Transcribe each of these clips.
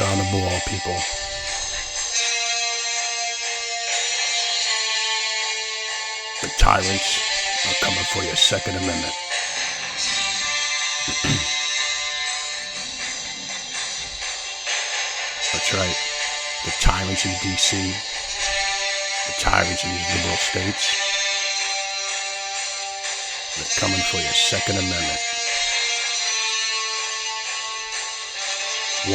eyes on the ball, people. The tyrants are coming for your Second Amendment. That's right. The tyrants in D.C., the tyrants in these liberal states, they're coming for your Second Amendment. 100%.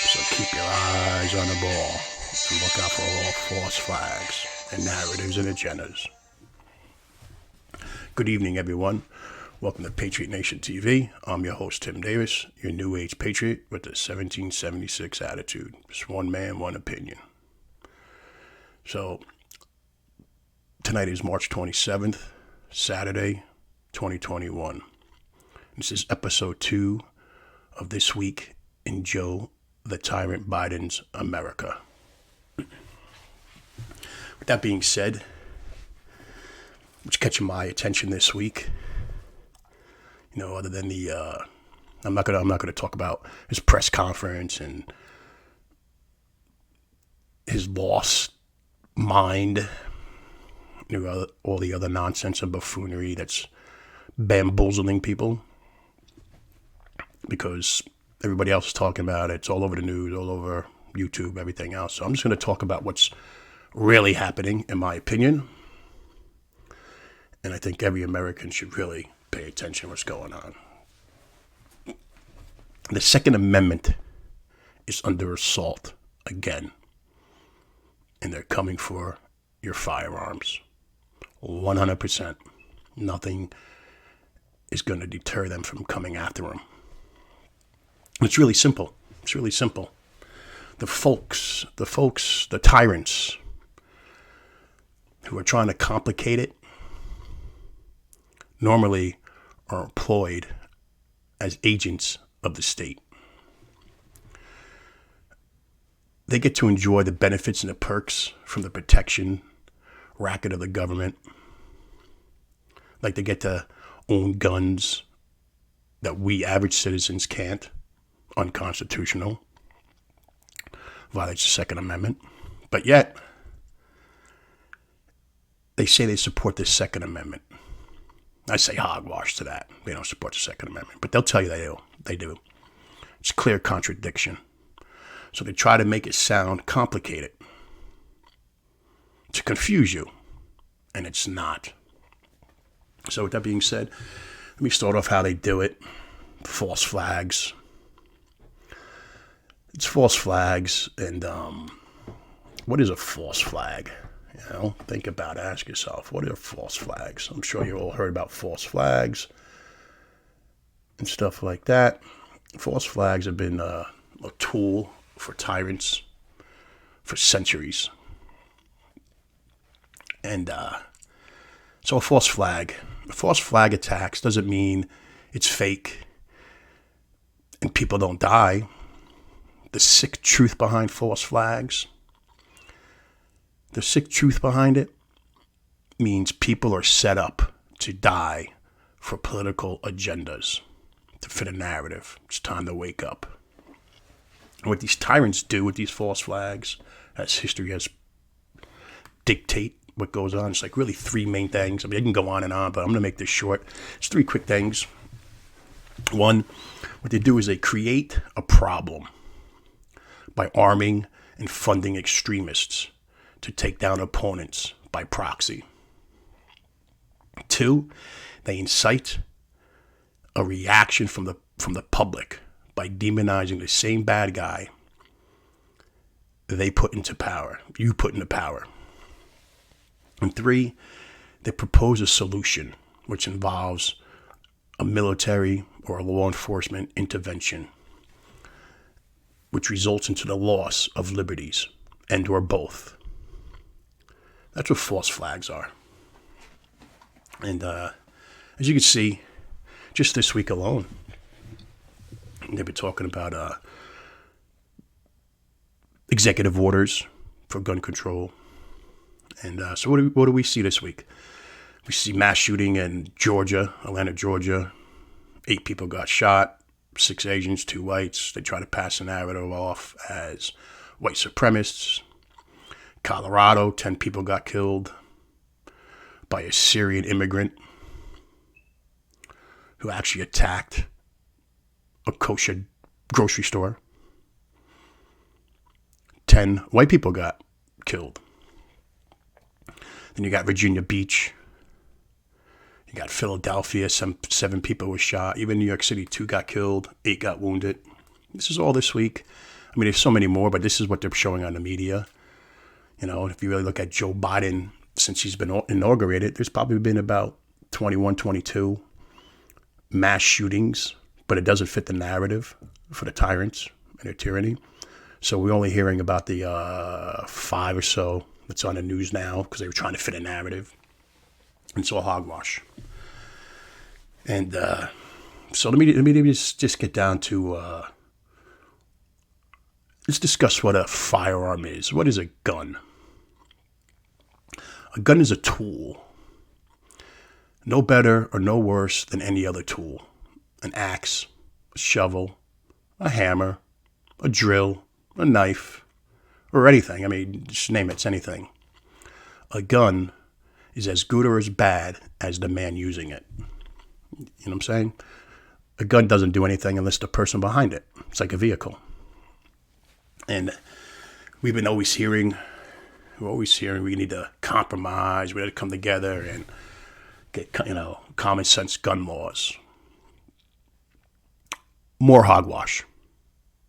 So keep your eyes on the ball and look out for all false flags and narratives and agendas. Good evening, everyone. Welcome to Patriot Nation TV. I'm your host, Tim Davis, your New Age Patriot with the 1776 attitude. Just one man, one opinion. So, tonight is March 27th, Saturday, 2021. This is episode 2 of This Week in Joe The TYRANT Biden's America. With that being said, what's catching my attention this week? You know, other than the, I'm not gonna talk about his press conference and his lost mind, you know, all the other nonsense and buffoonery that's bamboozling people. Because everybody else is talking about it. It's all over the news, all over YouTube, everything else. So I'm just going to talk about what's really happening, in my opinion. And I think every American should really pay attention to what's going on. The Second Amendment is under assault again. And they're coming for your firearms. 100%. Nothing is going to deter them from coming after them. It's really simple. It's really simple. The folks, the tyrants who are trying to complicate it normally are employed as agents of the state. They get to enjoy the benefits and the perks from the protection racket of the government. Like they get to own guns that we average citizens can't. Unconstitutional, violates the Second Amendment, but yet they say they support the Second Amendment. I say hogwash to that. They don't support the Second Amendment, but they'll tell you they do. They do. It's clear contradiction. So they try to make it sound complicated to confuse you, and it's not. So with that being said, let me start off how they do it. False flags. It's false flags, and what is a false flag? You know, think about it, ask yourself, what are false flags? I'm sure you all heard about false flags and stuff like that. False flags have been a tool for tyrants for centuries. And so a false flag attacks doesn't mean it's fake and people don't die. The sick truth behind false flags, the sick truth behind it means people are set up to die for political agendas, to fit a narrative. It's time to wake up. And what these tyrants do with these false flags, as history has dictate what goes on, it's like really 3 main things. I mean, I can go on and on, but I'm going to make this short. It's 3 quick things. One, what they do is they create a problem by arming and funding extremists to take down opponents by proxy. 2, they incite a reaction from the public by demonizing the same bad guy they put into power, you put into power. And 3, they propose a solution which involves a military or a law enforcement intervention, which results into the loss of liberties, and or both. That's what false flags are. And as you can see, just this week alone, they've been talking about executive orders for gun control. And so what do we see this week? We see mass shooting in Georgia, Atlanta, Georgia. 8 people got shot. 6 Asians, 2 whites. They try to pass the narrative off as white supremacists. Colorado, 10 people got killed by a Syrian immigrant who actually attacked a kosher grocery store. 10 white people got killed. Then you got Virginia Beach. You got Philadelphia, 7 people were shot. Even New York City, 2 got killed, 8 got wounded. This is all this week. I mean, there's so many more, but this is what they're showing on the media. You know, if you really look at Joe Biden, since he's been inaugurated, there's probably been about 21, 22 mass shootings, but it doesn't fit the narrative for the tyrants and their tyranny. So we're only hearing about the 5 or so that's on the news now because they were trying to fit a narrative. It's all hogwash. And so let me just get down to, let's discuss what a firearm is. What is a gun? A gun is a tool. No better or no worse than any other tool. An axe, a shovel, a hammer, a drill, a knife, or anything. I mean, just name it, it's anything. A gun is as good or as bad as the man using it. You know what I'm saying? A gun doesn't do anything unless the person behind it. It's like a vehicle. And we've been always hearing we need to compromise, we need to come together and get, common sense gun laws. More hogwash.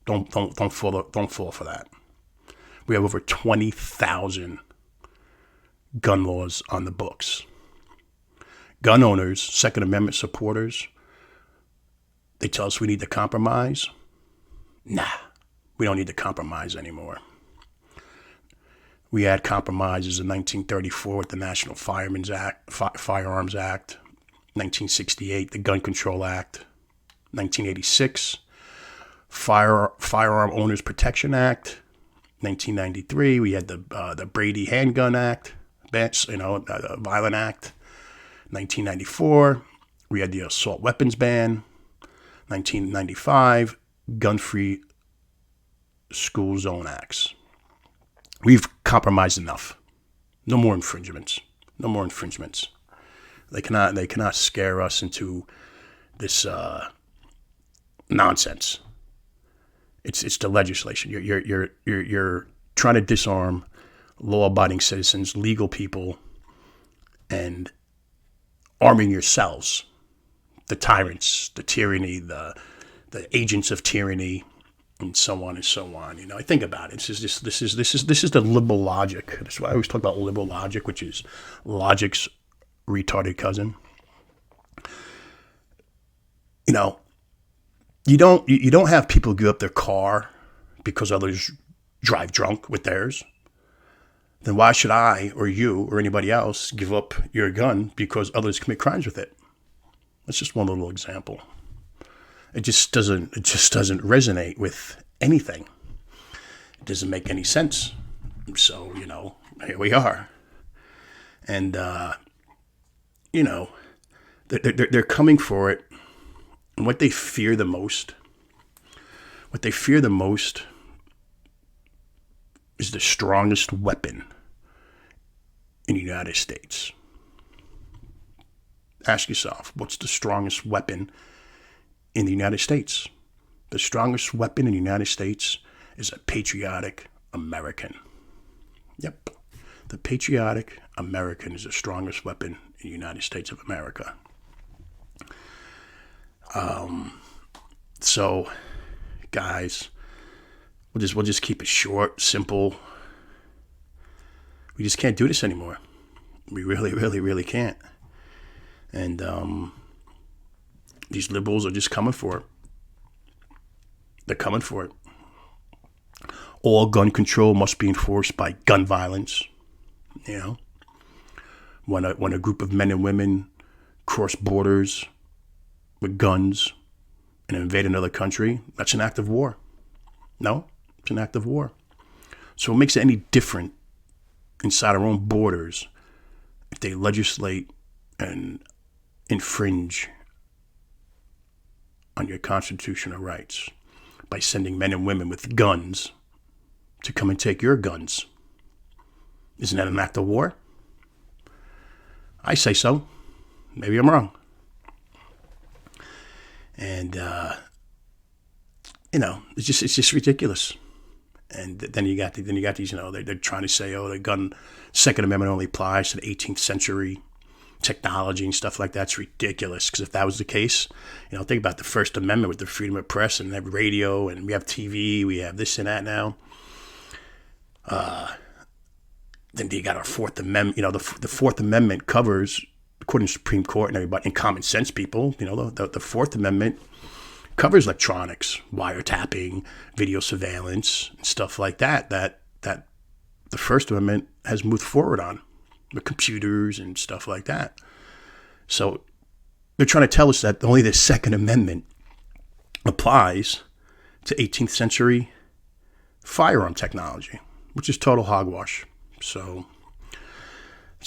Don't fall for that. We have over 20,000 gun laws on the books. Gun owners, Second Amendment supporters, they tell us we need to compromise. Nah, we don't need to compromise anymore. We had compromises in 1934 with the National Firearms Act, 1968, the Gun Control Act, 1986, Firearm Owners Protection Act, 1993, we had the Brady Handgun Act, the Violent Act, 1994, we had the Assault Weapons Ban, 1995, Gun-Free School Zone Acts. We've compromised enough. No more infringements. No more infringements. They cannot scare us into this nonsense. It's the legislation. You're trying to disarm law-abiding citizens, legal people, and arming yourselves. The tyrants, the tyranny, the agents of tyranny, and so on and so on. I think about it. This is the liberal logic. That's why I always talk about liberal logic, which is logic's retarded cousin. You don't have people give up their car because others drive drunk with theirs. Then why should I or you or anybody else give up your gun because others commit crimes with it? That's just one little example. It just doesn't resonate with anything. It doesn't make any sense. So, here we are. And, they're coming for it. And what they fear the most is the strongest weapon in the United States. Ask yourself, what's the strongest weapon in the United States? The strongest weapon in the United States is a patriotic American. Yep. The patriotic American is the strongest weapon in the United States of America. So, guys, we'll just keep it short, simple. We just can't do this anymore. We really, really, really can't. And these liberals are just coming for it. They're coming for it. All gun control must be enforced by gun violence. When a group of men and women cross borders with guns and invade another country, that's an act of war. No, it's an act of war. So what makes it any different inside our own borders if they legislate and infringe on your constitutional rights by sending men and women with guns to come and take your guns. Isn't that an act of war? I say so. Maybe I'm wrong. And it's just ridiculous. And then you got these, they're trying to say, oh, the gun Second Amendment only applies to the 18th century technology and stuff like that. It's ridiculous, because if that was the case, think about the First Amendment with the freedom of press, and have radio, and we have TV, we have this and that now. Then you got our Fourth Amendment. The Fourth Amendment covers, according to the Supreme Court and everybody, and common sense people, the Fourth Amendment covers electronics, wiretapping, video surveillance, and stuff like that the First Amendment has moved forward on, with computers and stuff like that. So they're trying to tell us that only the Second Amendment applies to 18th century firearm technology, which is total hogwash. So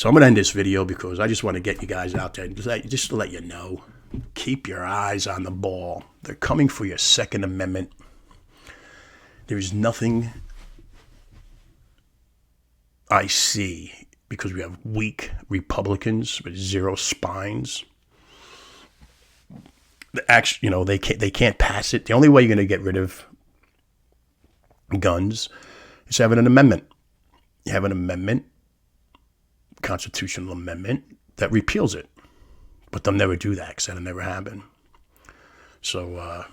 I'm going to end this video because I just want to get you guys out there just to let you know. Keep your eyes on the ball. They're coming for your Second Amendment. There is nothing I see, because we have weak Republicans with zero spines. Actually, they can't pass it. The only way you're going to get rid of guns is having an amendment. You have an amendment, constitutional amendment, that repeals it. But they'll never do that, because that'll never happen. So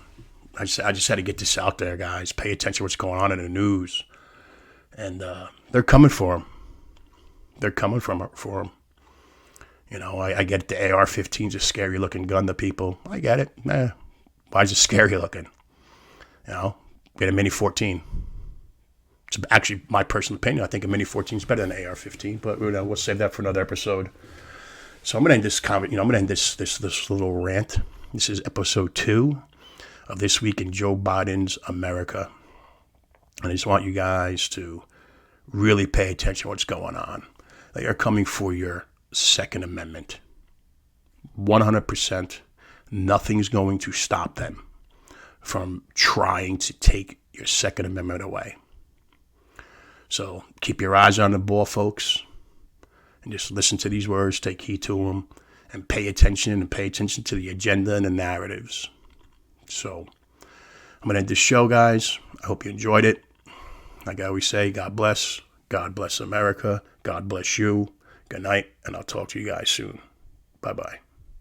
I just had to get this out there, guys. Pay attention to what's going on in the news. And they're coming for them. They're coming for them. I get it. The AR-15 is a scary-looking gun to people. I get it. Why is it scary-looking? Get a Mini-14. It's actually my personal opinion. I think a Mini-14 is better than an AR-15, but we'll save that for another episode. So I'm going to end this comment. I'm going to end this little rant. This is episode 2 of This Week in Joe Biden's America. And I just want you guys to really pay attention to what's going on. They are coming for your Second Amendment. 100%. Nothing's going to stop them from trying to take your Second Amendment away. So keep your eyes on the ball, folks. And just listen to these words, take heed to them, and pay attention to the agenda and the narratives. So I'm going to end this show, guys. I hope you enjoyed it. Like I always say, God bless. God bless America. God bless you. Good night, and I'll talk to you guys soon. Bye-bye.